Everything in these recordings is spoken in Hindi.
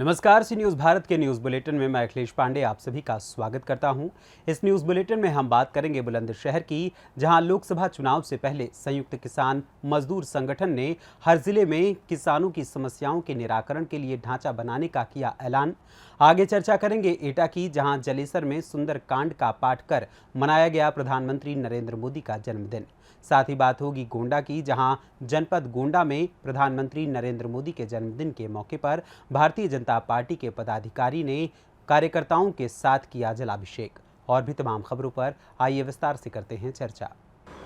नमस्कार, सी न्यूज़ भारत के न्यूज़ बुलेटिन में मैं अखिलेश पांडे आप सभी का स्वागत करता हूं। इस न्यूज़ बुलेटिन में हम बात करेंगे बुलंदशहर की, जहां लोकसभा चुनाव से पहले संयुक्त किसान मजदूर संगठन ने हर जिले में किसानों की समस्याओं के निराकरण के लिए ढांचा बनाने का किया ऐलान। आगे चर्चा करेंगे एटा की, जहां जलेसर में सुंदरकांड का पाठ कर मनाया गया प्रधानमंत्री नरेंद्र मोदी का जन्मदिन। साथ ही बात होगी गोंडा की, जहां जनपद गोंडा में प्रधानमंत्री नरेंद्र मोदी के जन्मदिन के मौके पर भारतीय जनता पार्टी के पदाधिकारी ने कार्यकर्ताओं के साथ किया जलाभिषेक। और भी तमाम खबरों पर आइए विस्तार से करते हैं चर्चा।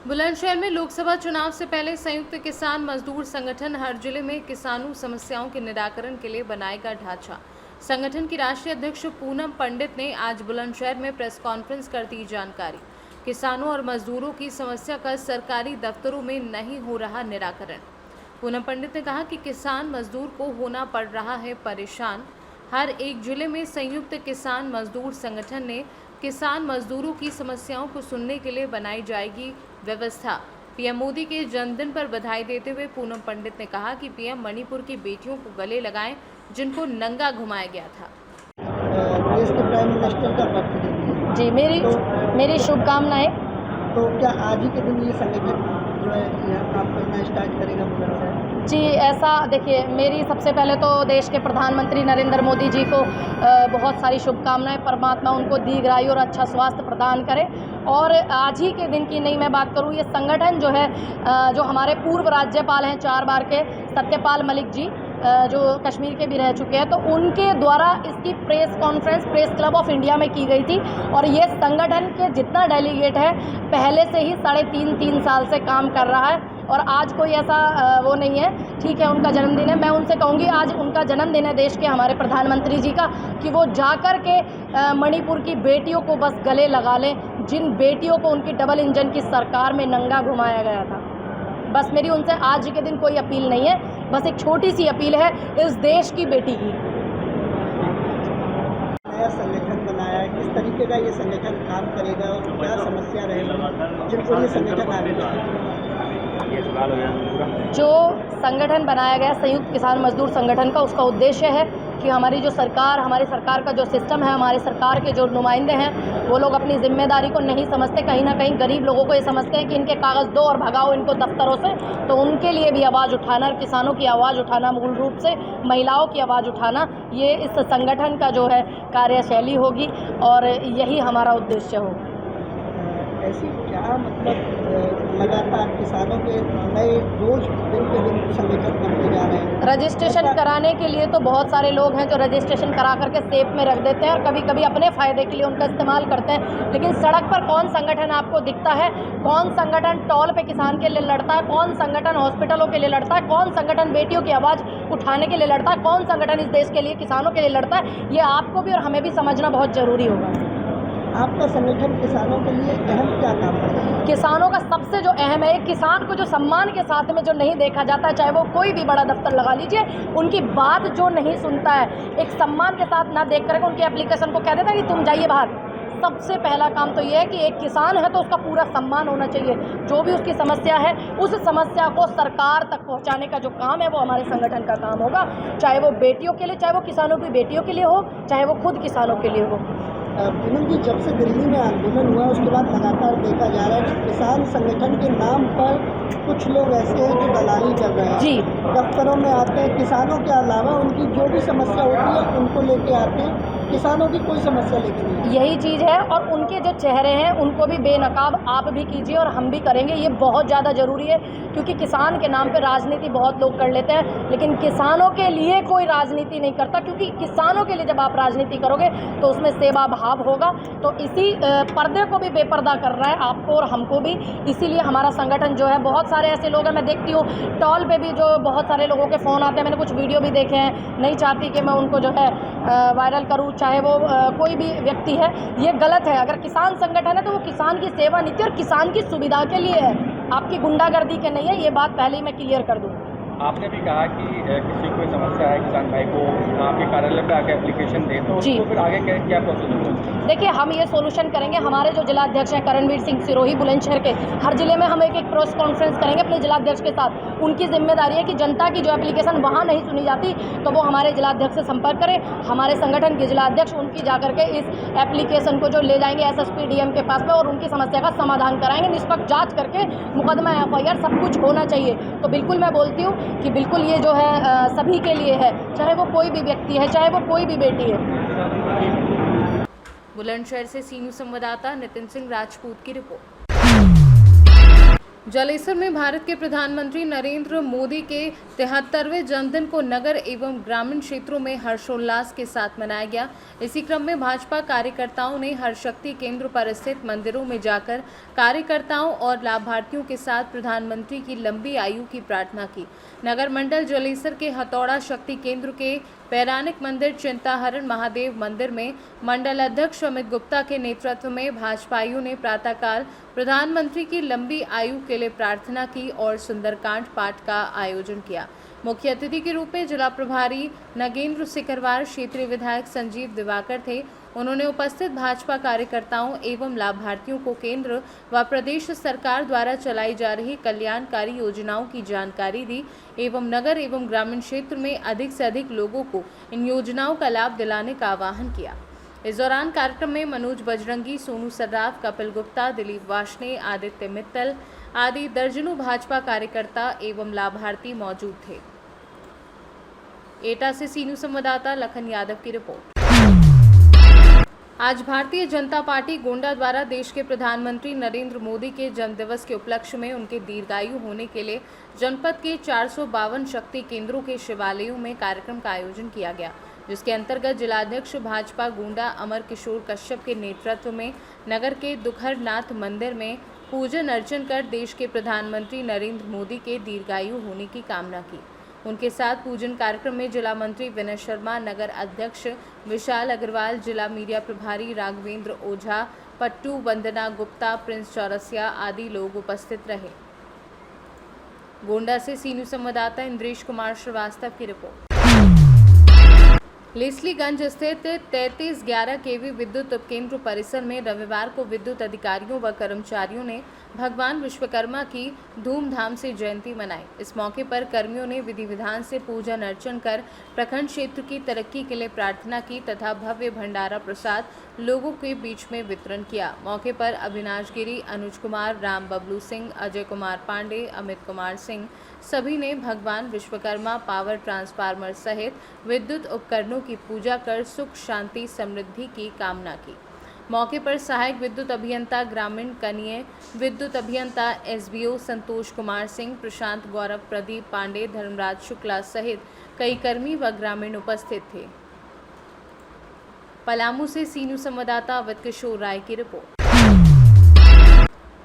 बुलंदशहर में लोकसभा चुनाव से पहले संयुक्त किसान मजदूर संगठन हर जिले में किसानों समस्याओं के निराकरण के लिए बनाएगा ढांचा। संगठन की राष्ट्रीय अध्यक्ष पूनम पंडित ने आज बुलंदशहर में प्रेस कॉन्फ्रेंस कर दी जानकारी। किसानों और मजदूरों की समस्या का सरकारी दफ्तरों में नहीं हो रहा निराकरण। पूनम पंडित ने कहा कि किसान मजदूर को होना पड़ रहा है परेशान। हर एक जिले में संयुक्त किसान मजदूर संगठन ने किसान मजदूरों की समस्याओं को सुनने के लिए बनाई जाएगी व्यवस्था। पीएम मोदी के जन्मदिन पर बधाई देते हुए पूनम पंडित ने कहा कि पीएम मणिपुर की बेटियों को गले लगाएं, जिनको नंगा घुमाया गया था। देश के प्राइम मिनिस्टर का बर्थडे जी, मेरी शुभकामनाएं। तो क्या आज ही के दिन ये संगठन जो है यहाँ काम करना स्टार्ट करेगा बुलंदशहर? जी, ऐसा देखिए, मेरी सबसे पहले तो देश के प्रधानमंत्री नरेंद्र मोदी जी को बहुत सारी शुभकामनाएं। परमात्मा उनको दीर्घायु और अच्छा स्वास्थ्य प्रदान करे। और आज ही के दिन की नहीं मैं बात करूँ, ये संगठन जो है जो हमारे पूर्व राज्यपाल हैं 4 बार के, सत्यपाल मलिक जी, जो कश्मीर के भी रह चुके हैं, तो उनके द्वारा इसकी press conference press club of India में की गई थी। और ये संगठन के जितना डेलीगेट है पहले से ही 3.5 साल से काम कर रहा है। और आज कोई ऐसा वो नहीं है, ठीक है उनका जन्मदिन है, मैं उनसे कहूँगी आज उनका जन्मदिन है देश के हमारे प्रधानमंत्री जी का, कि वो जाकर के मणिपुर की बेटियों को बस गले लगा लें, जिन बेटियों को उनकी डबल इंजन की सरकार में नंगा घुमाया गया था। बस मेरी उनसे आज के दिन कोई अपील नहीं है, बस एक छोटी सी अपील है इस देश की बेटी की। नया संगठन बनाया है, किस तरीके का ये संगठन काम करेगा और क्या समस्या रहेगी जिनको ये संगठन आगे? जो संगठन बनाया गया संयुक्त किसान मजदूर संगठन का, उसका उद्देश्य है कि हमारी सरकार का जो सिस्टम है, हमारे सरकार के जो नुमाइंदे हैं, वो लोग अपनी जिम्मेदारी को नहीं समझते। कहीं ना कहीं गरीब लोगों को ये समझते हैं कि इनके कागज़ दो और भगाओ इनको दफ्तरों से। तो उनके लिए भी आवाज़ उठाना, किसानों की आवाज़ उठाना, मूल रूप से महिलाओं की आवाज़ उठाना, ये इस संगठन का जो है कार्यशैली होगी और यही हमारा उद्देश्य होगा। ऐसी क्या मतलब लगातार किसानों के नए रोज दिन पे दिन संगठन बनते जा रहे हैं? रजिस्ट्रेशन कराने के लिए तो बहुत सारे लोग हैं जो रजिस्ट्रेशन करा करके सेफ में रख देते हैं और कभी कभी अपने फ़ायदे के लिए उनका इस्तेमाल करते हैं। लेकिन सड़क पर कौन संगठन आपको दिखता है? कौन संगठन टोल पे किसान के लिए लड़ता है? कौन संगठन हॉस्पिटलों के लिए लड़ता है? कौन संगठन बेटियों की आवाज़ उठाने के लिए लड़ता है? कौन संगठन इस देश के लिए, किसानों के लिए लड़ता है? ये आपको भी और हमें भी समझना बहुत ज़रूरी होगा। आपका संगठन किसानों के लिए अहम क्या काम करता है? किसानों का सबसे जो अहम है, एक किसान को जो सम्मान के साथ में जो नहीं देखा जाता है, चाहे वो कोई भी बड़ा दफ्तर लगा लीजिए, उनकी बात जो नहीं सुनता है, एक सम्मान के साथ ना देख करके उनकी एप्लीकेशन को कह देता है कि तुम जाइए बाहर। सबसे पहला काम तो ये है कि एक किसान है तो उसका पूरा सम्मान होना चाहिए। जो भी उसकी समस्या है, उस समस्या को सरकार तक पहुंचाने का जो काम है वो हमारे संगठन का काम होगा, चाहे वो बेटियों के लिए, चाहे वो किसानों की बेटियों के लिए हो, चाहे वो खुद किसानों के लिए हो। पूनम जी, जब से दिल्ली में आंदोलन हुआ उसके बाद लगातार देखा जा रहा है कि किसान संगठन के नाम पर कुछ लोग ऐसे हैं जो दलाली कर रहे हैं। जी, दफ्तरों में आते हैं, किसानों के अलावा उनकी जो भी समस्या होती है उनको लेके आते हैं, किसानों की कोई समस्या लेके नहीं आते। यही चीज़ है। और उनके जो चेहरे हैं उनको भी बेनकाब आप भी कीजिए और हम भी करेंगे। ये बहुत ज़्यादा ज़रूरी है, क्योंकि किसान के नाम पे राजनीति बहुत लोग कर लेते हैं, लेकिन किसानों के लिए कोई राजनीति नहीं करता। क्योंकि किसानों के लिए जब आप राजनीति करोगे तो उसमें सेवा भाव होगा। तो इसी पर्दे को भी बेपर्दा कर रहा है आपको और हमको भी। इसीलिए हमारा संगठन जो है, बहुत सारे ऐसे लोग हैं, मैं देखती हूँ टॉल पे भी जो बहुत सारे लोगों के फ़ोन आते हैं, मैंने कुछ वीडियो भी देखे हैं, नहीं चाहती कि मैं उनको जो है वायरल करूँ, चाहे वो कोई भी व्यक्ति है। ये गलत है। अगर किसान संगठन है तो वो किसान की सेवा नीति और किसान की सुविधा के लिए है, आपकी गुंडागर्दी के नहीं है। ये बात पहले ही मैं क्लियर कर दूँ। आपने भी कहा कि किसी को कोई समस्या है, किसान भाई को आपके कार्यालय पे आके एप्लीकेशन दे, तो उसको फिर आगे क्या प्रोसीजर होगा? देखिए, हम ये सोल्यूशन करेंगे। हमारे जो जिलाध्यक्ष हैं करणवीर सिंह सिरोही बुलंदशहर के, हर जिले में हम एक प्रेस कॉन्फ्रेंस करेंगे अपने जिलाध्यक्ष के साथ। उनकी जिम्मेदारी है कि जनता की जो एप्लीकेशन वहाँ नहीं सुनी जाती तो वो हमारे जिलाध्यक्ष से संपर्क करें। हमारे संगठन के जिलाध्यक्ष उनकी जाकर के इस एप्लीकेशन को जो ले जाएंगे एसएसपी डीएम के पास में और उनकी समस्या का समाधान कराएंगे। निष्पक्ष जाँच करके मुकदमा एफआईआर सब कुछ होना चाहिए। तो बिल्कुल मैं बोलती हूँ कि बिल्कुल ये जो है सभी के लिए है, चाहे वो कोई भी व्यक्ति है, चाहे वो कोई भी बेटी है। बुलंदशहर से सी न्यूज़ संवाददाता नितिन सिंह राजपूत की रिपोर्ट। जलेसर में भारत के प्रधानमंत्री नरेंद्र मोदी के 73वें जन्मदिन को नगर एवं ग्रामीण क्षेत्रों में हर्षोल्लास के साथ मनाया गया। इसी क्रम में भाजपा कार्यकर्ताओं ने हर शक्ति केंद्र पर स्थित मंदिरों में जाकर कार्यकर्ताओं और लाभार्थियों के साथ प्रधानमंत्री की लंबी आयु की प्रार्थना की। नगर मंडल जलेसर के हथौड़ा शक्ति केंद्र के पौराणिक मंदिर चिंताहरण महादेव मंदिर में मंडल अध्यक्ष अमित गुप्ता के नेतृत्व में भाजपाइयों ने प्रातःकाल प्रधानमंत्री की लंबी आयु के लिए प्रार्थना की और सुंदरकांड पाठ का आयोजन किया। मुख्य अतिथि के रूप में जिला प्रभारी नगेंद्र सिकरवार, क्षेत्रीय विधायक संजीव दिवाकर थे। उन्होंने उपस्थित भाजपा कार्यकर्ताओं एवं लाभार्थियों को केंद्र व प्रदेश सरकार द्वारा चलाई जा रही कल्याणकारी योजनाओं की जानकारी दी एवं नगर एवं ग्रामीण क्षेत्र में अधिक से अधिक लोगों को इन योजनाओं का लाभ दिलाने का आह्वान किया। इस दौरान कार्यक्रम में मनोज बजरंगी, सोनू सर्राफ, कपिल गुप्ता, दिलीप वार्ष्णेय, आदित्य मित्तल आदि दर्जनों भाजपा कार्यकर्ता एवं लाभार्थी मौजूद थे। एटा से सी न्यूज़ संवाददाता लखन यादव की रिपोर्ट। आज भारतीय जनता पार्टी गोंडा द्वारा देश के प्रधानमंत्री नरेंद्र मोदी के जन्मदिवस के उपलक्ष्य में उनके दीर्घायु होने के लिए जनपद के 452 शक्ति केंद्रों के शिवालयों में कार्यक्रम का आयोजन किया गया, जिसके अंतर्गत जिलाध्यक्ष भाजपा गोंडा अमर किशोर कश्यप के नेतृत्व में नगर के दुखरनाथ मंदिर में पूजन अर्चन कर देश के प्रधानमंत्री नरेंद्र मोदी के दीर्घायु होने की कामना की। उनके साथ पूजन कार्यक्रम में जिला मंत्री विनय शर्मा, नगर अध्यक्ष विशाल अग्रवाल, जिला मीडिया प्रभारी राघवेंद्र ओझा, पट्टू, वंदना गुप्ता, प्रिंस चौरसिया आदि लोग उपस्थित रहे। गोंडा से सी न्यूज़ संवाददाता इंद्रेश कुमार श्रीवास्तव की रिपोर्ट। लेस्लीगंज स्थित 3311 केवी विद्युत उपकेंद्र परिसर में रविवार को विद्युत अधिकारियों व कर्मचारियों ने भगवान विश्वकर्मा की धूमधाम से जयंती मनाई। इस मौके पर कर्मियों ने विधि विधान से पूजन अर्चन कर प्रखंड क्षेत्र की तरक्की के लिए प्रार्थना की तथा भव्य भंडारा प्रसाद लोगों के बीच में वितरण किया। मौके पर अविनाश गिरी, अनुज कुमार, राम बबलू सिंह, अजय कुमार पांडे, अमित कुमार सिंह सभी ने भगवान विश्वकर्मा पावर ट्रांसफार्मर सहित विद्युत उपकरणों की पूजा कर सुख शांति समृद्धि की कामना की। मौके पर सहायक विद्युत अभियंता ग्रामीण कनीय विद्युत अभियंता एसबीओ संतोष कुमार सिंह, प्रशांत गौरव, प्रदीप पांडे, धर्मराज शुक्ला सहित कई कर्मी व ग्रामीण उपस्थित थे। पलामू से सी न्यूज़ संवाददाता अवध किशोर राय की रिपोर्ट।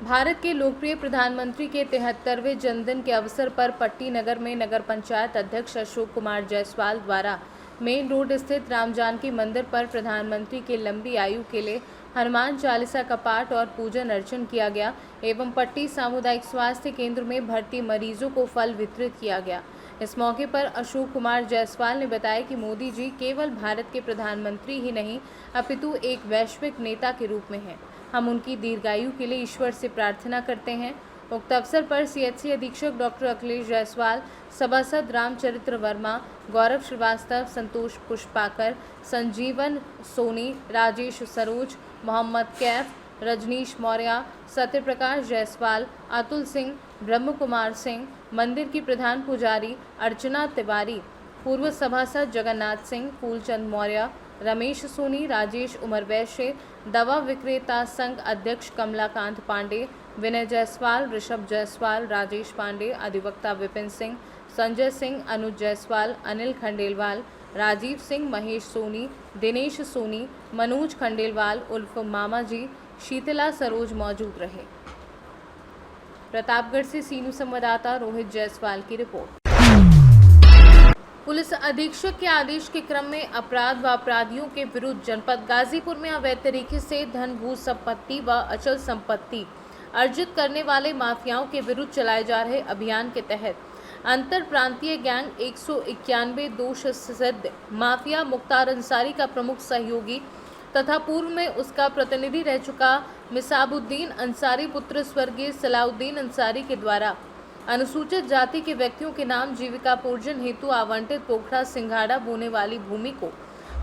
भारत के लोकप्रिय प्रधानमंत्री के 73वें जन्मदिन के अवसर पर पट्टी नगर में नगर पंचायत अध्यक्ष अशोक कुमार जायसवाल द्वारा मेन रोड स्थित राम जानकी मंदिर पर प्रधानमंत्री की लंबी आयु के लिए हनुमान चालीसा का पाठ और पूजन अर्चन किया गया एवं पट्टी सामुदायिक स्वास्थ्य केंद्र में भर्ती मरीजों को फल वितरित किया गया। इस मौके पर अशोक कुमार जायसवाल ने बताया कि मोदी जी केवल भारत के प्रधानमंत्री ही नहीं अपितु एक वैश्विक नेता के रूप में हैं। हम उनकी दीर्घायु के लिए ईश्वर से प्रार्थना करते हैं। उक्त अवसर पर सीएचसी अधीक्षक डॉक्टर अखिलेश जायसवाल, सभासद रामचरित्र वर्मा, गौरव श्रीवास्तव, संतोष पुष्पाकर, संजीवन सोनी, राजेश सरोज, मोहम्मद कैफ, रजनीश मौर्य, सत्यप्रकाश जायसवाल, अतुल सिंह, ब्रह्म कुमार सिंह, मंदिर की प्रधान पुजारी अर्चना तिवारी, पूर्व सभासद जगन्नाथ सिंह, फूलचंद मौर्य, रमेश सोनी, राजेश उमर वैश्य, दवा विक्रेता संघ अध्यक्ष कमलाकांत पांडे, विनय जायसवाल, ऋषभ जायसवाल, राजेश पांडे, अधिवक्ता विपिन सिंह, संजय सिंह, अनुज जायसवाल, अनिल खंडेलवाल, राजीव सिंह, महेश सोनी, दिनेश सोनी, मनोज खंडेलवाल उर्फ मामा जी, शीतला सरोज मौजूद रहे। प्रतापगढ़ से सी न्यूज़ संवाददाता रोहित जायसवाल की रिपोर्ट। पुलिस अधीक्षक के आदेश के क्रम में अपराध व अपराधियों के विरुद्ध जनपद गाजीपुर में अवैध तरीके से धन, भू संपत्ति व अचल संपत्ति अर्जित करने वाले माफियाओं के विरुद्ध चलाए जा रहे अभियान के तहत अंतर प्रांतीय गैंग 191 दोष सिद्ध माफिया मुख्तार अंसारी का प्रमुख सहयोगी तथा पूर्व में उसका प्रतिनिधि रह चुका मिसाबुद्दीन अंसारी पुत्र स्वर्गीय सलाउद्दीन अंसारी के द्वारा अनुसूचित जाति के व्यक्तियों के नाम जीविकापोर्जन हेतु आवंटित पोखरा सिंघाड़ा बोने वाली भूमि को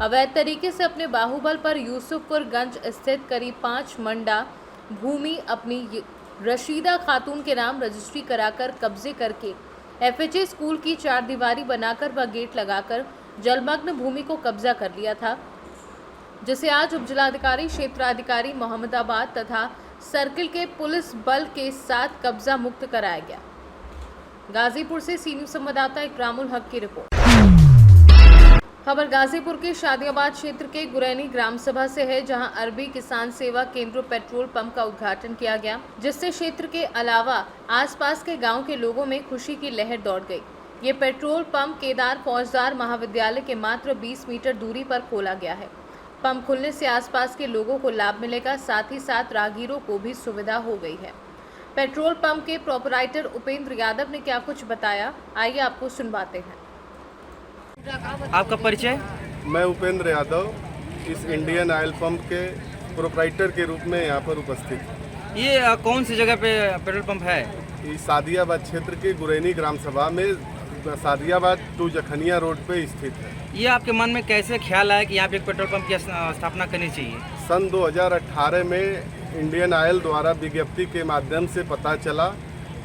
अवैध तरीके से अपने बाहुबल पर यूसुफपुरगंज स्थित करीब 5 मंडा भूमि अपनी रशीदा खातून के नाम रजिस्ट्री कराकर कब्जे करके FHA स्कूल की 4 दीवारी बनाकर व गेट लगाकर जलमग्न भूमि को कब्जा कर लिया था, जिसे आज उपजिलाधिकारी क्षेत्राधिकारी मोहम्मदाबाद तथा सर्किल के पुलिस बल के साथ कब्जा मुक्त कराया गया। गाजीपुर से सी न्यूज़ संवाददाता इकरामुल हक की रिपोर्ट। खबर गाजीपुर के शादियाबाद क्षेत्र के गुरैनी ग्राम सभा से है, जहां अरबी किसान सेवा केंद्र पेट्रोल पंप का उद्घाटन किया गया, जिससे क्षेत्र के अलावा आसपास के गांव के लोगों में खुशी की लहर दौड़ गई। ये पेट्रोल पंप केदार फौजदार महाविद्यालय के मात्र 20 मीटर दूरी पर खोला गया है। पंप खुलने से आसपास के लोगों को लाभ मिलेगा, साथ ही साथ राहगीरों को भी सुविधा हो गई है। पेट्रोल पंप के प्रोपराइटर उपेंद्र यादव ने क्या कुछ बताया, आइए आपको सुनवाते हैं। आपका परिचय? मैं उपेंद्र यादव इस इंडियन ऑयल पंप के प्रोपराइटर के रूप में यहाँ पर उपस्थित हूँ। ये कौन सी जगह पे पेट्रोल पंप है? ये सादियाबाद क्षेत्र के गुरैनी ग्राम सभा में सादियाबाद टू जखनिया रोड पे स्थित है। ये आपके मन में कैसे ख्याल आया कि यहाँ पे एक पेट्रोल पंप की स्थापना करनी चाहिए? सन 2018 में इंडियन ऑयल द्वारा विज्ञप्ति के माध्यम से पता चला,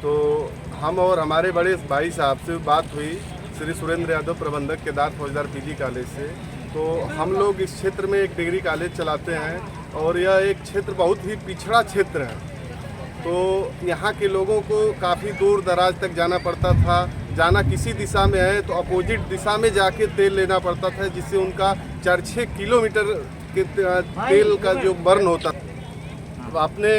तो हम और हमारे बड़े भाई साहब से बात हुई, श्री सुरेंद्र यादव प्रबंधक केदार फौजदार PG कॉलेज से। तो हम लोग इस क्षेत्र में एक डिग्री कॉलेज चलाते हैं और यह एक क्षेत्र बहुत ही पिछड़ा क्षेत्र है, तो यहाँ के लोगों को काफ़ी दूर दराज तक जाना पड़ता था। जाना किसी दिशा में है तो अपोजिट दिशा में जाके तेल लेना पड़ता था, जिससे उनका 4-6 किलोमीटर के तेल का जो बर्न होता था। अपने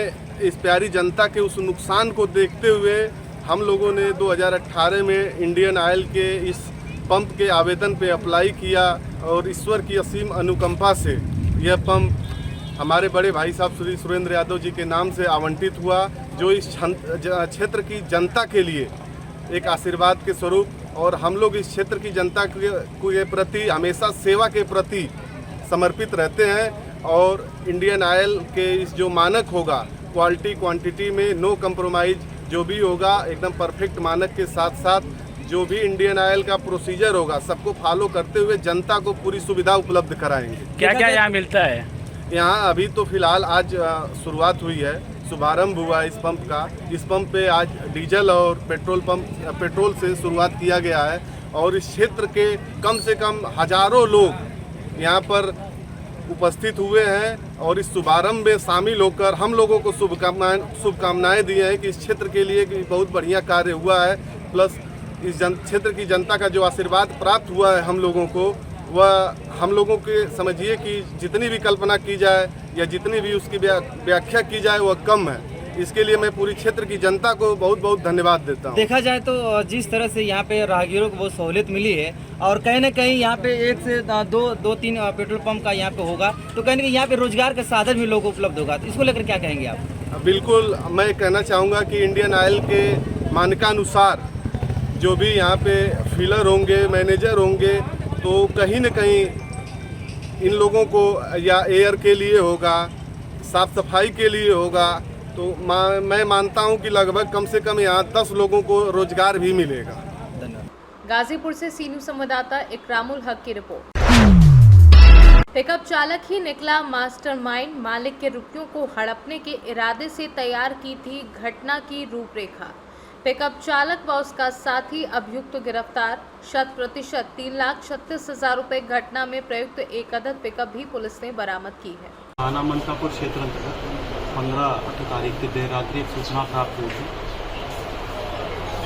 इस प्यारी जनता के उस नुकसान को देखते हुए हम लोगों ने 2018 में इंडियन ऑयल के इस पंप के आवेदन पे अप्लाई किया और ईश्वर की असीम अनुकंपा से यह पंप हमारे बड़े भाई साहब श्री सुरेंद्र यादव जी के नाम से आवंटित हुआ, जो इस क्षेत्र की जनता के लिए एक आशीर्वाद के स्वरूप। और हम लोग इस क्षेत्र की जनता के प्रति हमेशा सेवा के प्रति समर्पित रहते हैं और इंडियन ऑयल के इस जो मानक होगा, क्वालिटी क्वांटिटी में नो कंप्रोमाइज़, जो भी होगा एकदम परफेक्ट मानक के साथ साथ जो भी इंडियन ऑयल का प्रोसीजर होगा सबको फॉलो करते हुए जनता को पूरी सुविधा उपलब्ध कराएंगे। क्या क्या यहाँ मिलता है? यहाँ अभी तो फिलहाल आज शुरुआत हुई है, शुभारंभ हुआ इस पंप का। इस पंप पे आज डीजल और पेट्रोल से शुरुआत किया गया है और इस क्षेत्र के कम से कम हजारों लोग यहाँ पर उपस्थित हुए हैं और इस शुभारंभ में शामिल होकर हम लोगों को शुभकामनाएं दी हैं कि इस क्षेत्र के लिए बहुत बढ़िया कार्य हुआ है। प्लस इस क्षेत्र की जनता का जो आशीर्वाद प्राप्त हुआ है हम लोगों को, वह हम लोगों के समझिए कि जितनी भी कल्पना की जाए या जितनी भी उसकी व्याख्या की जाए वह कम है। इसके लिए मैं पूरी क्षेत्र की जनता को बहुत बहुत धन्यवाद देता हूँ। देखा जाए तो जिस तरह से यहाँ पे राहगीरों को बहुत सहूलियत मिली है और कहीं ना कहीं यहाँ पे 1 से 2-3 पेट्रोल पंप का यहाँ पे होगा, तो कहीं ना कहीं यहाँ पे रोजगार का साधन भी लोगों को उपलब्ध होगा, तो इसको लेकर क्या कहेंगे आप? बिल्कुल, मैं कहना चाहूँगा कि इंडियन ऑयल के मानकानुसार जो भी यहाँ पे फिलर होंगे, मैनेजर होंगे, तो कहीं न कहीं इन लोगों को या एयर के लिए होगा, साफ सफाई के लिए होगा, तो मैं मानता हूं कि लगभग कम से कम यहाँ 10 लोगों को रोजगार भी मिलेगा। धन्यवाद। गाजीपुर से सी न्यूज़ संवाददाता इकरामुल हक की रिपोर्ट। पिकअप चालक ही निकला मास्टरमाइंड, मालिक के रुपयों को हड़पने के इरादे से तैयार की थी घटना की रूपरेखा। पिकअप चालक व उसका साथी अभियुक्त गिरफ्तार, 100% 3,36,000 रुपये घटना में प्रयुक्त एक अदद पिकअप भी पुलिस ने बरामद की है। थाना मनकापुर क्षेत्र अंतर्गत 15 तारीख की देर रात्रि एक सूचना प्राप्त हुई थी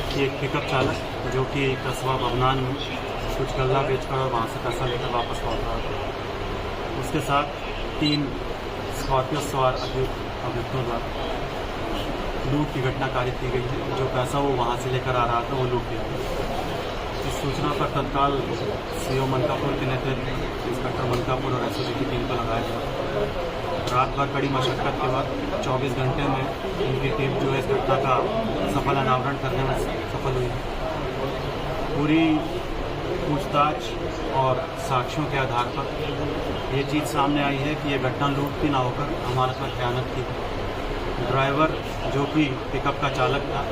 कि एक पिकअप चालक जो कि कस्बा बबनान में कुछ गल्ला बेचकर और वहाँ से पैसा लेकर वापस लौट रहा था, उसके साथ 3 स्कॉर्पियो सवार अभियुक्तों द्वारा लूट की घटना कारित की गई है। जो पैसा वो वहाँ से लेकर आ रहा था वो लूट लिया गया। इस सूचना पर तत्काल CO मनकापुर के नेतृत्व इंस्पेक्टर मनकापुर और SOG की टीम को लगाया गया। रात भर कड़ी मशक्कत के बाद 24 घंटे में उनकी टीम जो है इस घटना का सफल अनावरण करने में सफल हुई। पूरी पूछताछ और साक्ष्यों के आधार पर ये चीज़ सामने आई है कि ये घटना लूट की ना होकर अमानत में खयानत की। ड्राइवर जो कि पिकअप का चालक था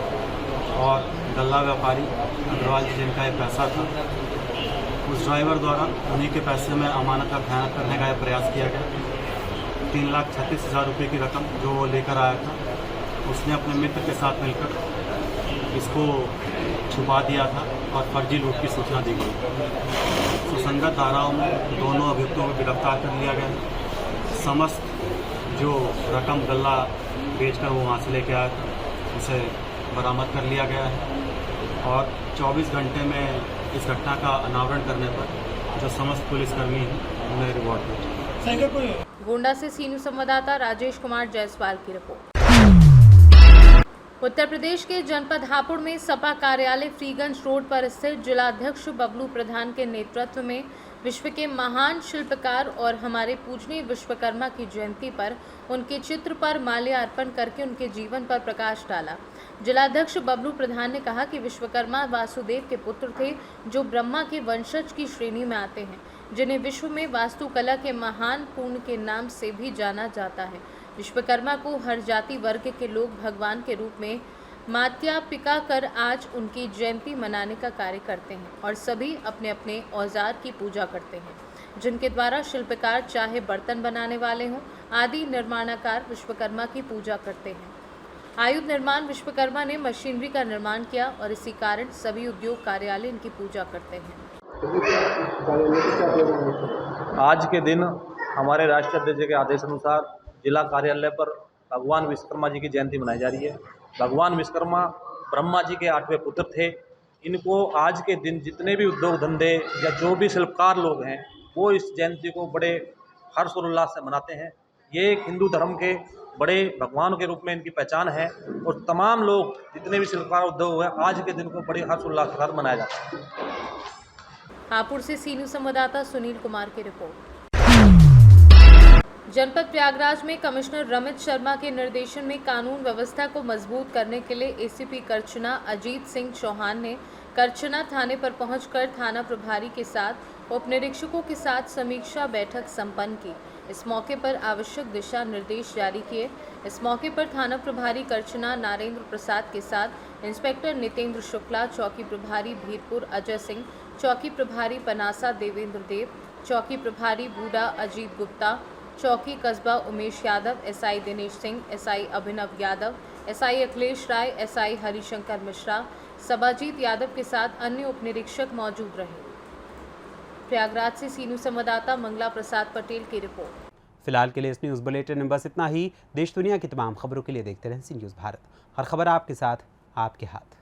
और गल्ला व्यापारी अग्रवाल जी जिनका ये पैसा था, उस ड्राइवर द्वारा उन्हीं के पैसे में अमानत का खयानत करने का यह प्रयास किया गया। 3,36,000 रुपये की रकम जो वो लेकर आया था, उसने अपने मित्र के साथ मिलकर इसको छुपा दिया था और फर्जी लूट की सूचना दी गई। सुसंगत धाराओं में दोनों अभियुक्तों को गिरफ्तार कर लिया गया। समस्त जो रकम गल्ला बेचकर वो वहाँ से लेके आया था, उसे बरामद कर लिया गया है और 24 घंटे में इस घटना का अनावरण करने पर जो समस्त पुलिसकर्मी हैं उन्हें रिवॉर्ड मिला। गोंडा से सीनू संवाददाता राजेश कुमार जायसवाल की रिपोर्ट। उत्तर प्रदेश के जनपद हापुड़ में सपा कार्यालय फ्रीगंज रोड पर स्थित जिलाध्यक्ष बबलू प्रधान के नेतृत्व में विश्व के महान शिल्पकार और हमारे पूजनीय विश्वकर्मा की जयंती पर उनके चित्र पर माल्यार्पण करके उनके जीवन पर प्रकाश डाला। जिलाध्यक्ष बबलू प्रधान ने कहा कि विश्वकर्मा वासुदेव के पुत्र थे, जो ब्रह्मा के वंशज की श्रेणी में आते हैं, जिन्हें विश्व में वास्तुकला के महान पूर्ण के नाम से भी जाना जाता है। विश्वकर्मा को हर जाति वर्ग के लोग भगवान के रूप में मात्यापिका कर आज उनकी जयंती मनाने का कार्य करते हैं और सभी अपने अपने औजार की पूजा करते हैं, जिनके द्वारा शिल्पकार चाहे बर्तन बनाने वाले हों आदि निर्माणाकार विश्वकर्मा की पूजा करते हैं। आयुध निर्माण विश्वकर्मा ने मशीनरी का निर्माण किया और इसी कारण सभी उद्योग कार्यालय इनकी पूजा करते हैं। आज के दिन हमारे राष्ट्रीय अध्यक्ष के आदेश अनुसार जिला कार्यालय पर भगवान विश्वकर्मा जी की जयंती मनाई जा रही है। भगवान विश्वकर्मा ब्रह्मा जी के 8वें पुत्र थे। इनको आज के दिन जितने भी उद्योग धंधे या जो भी शिल्पकार लोग हैं वो इस जयंती को बड़े हर्षोल्लास से मनाते हैं। ये एक हिंदू धर्म के बड़े भगवान के रूप में इनकी पहचान है और तमाम लोग जितने भी शिल्पकार उद्योग हैं आज के दिन को बड़े हर्षोल्लास के साथ मनाया जाता है। हापुड़ से सीनू संवाददाता सुनील कुमार की रिपोर्ट। जनपद प्रयागराज में कमिश्नर रमित शर्मा के निर्देशन में कानून व्यवस्था को मजबूत करने के लिए एसीपी करछना अजीत सिंह चौहान ने करछना थाने पर पहुंचकर थाना प्रभारी के साथ उप निरीक्षकों के साथ समीक्षा बैठक संपन्न की। इस मौके पर आवश्यक दिशा निर्देश जारी किए। इस मौके पर थाना प्रभारी करछना नारेंद्र प्रसाद के साथ इंस्पेक्टर नितेंद्र शुक्ला, चौकी प्रभारी भीरपुर अजय सिंह, चौकी प्रभारी पनासा देवेंद्र देव, चौकी प्रभारी बूढ़ा अजीत गुप्ता, चौकी कस्बा उमेश यादव, एसआई दिनेश सिंह, एसआई अभिनव यादव, एसआई अखिलेश राय, एसआई हरिशंकर मिश्रा, सबाजीत यादव के साथ अन्य उप निरीक्षक मौजूद रहे। प्रयागराज से सीनू संवाददाता मंगला प्रसाद पटेल की रिपोर्ट। फिलहाल के लिए इस न्यूज़ बुलेटिन में बस इतना ही। देश दुनिया की तमाम खबरों के लिए देखते रहें सी न्यूज़ भारत। हर खबर आपके साथ, आपके हाथ।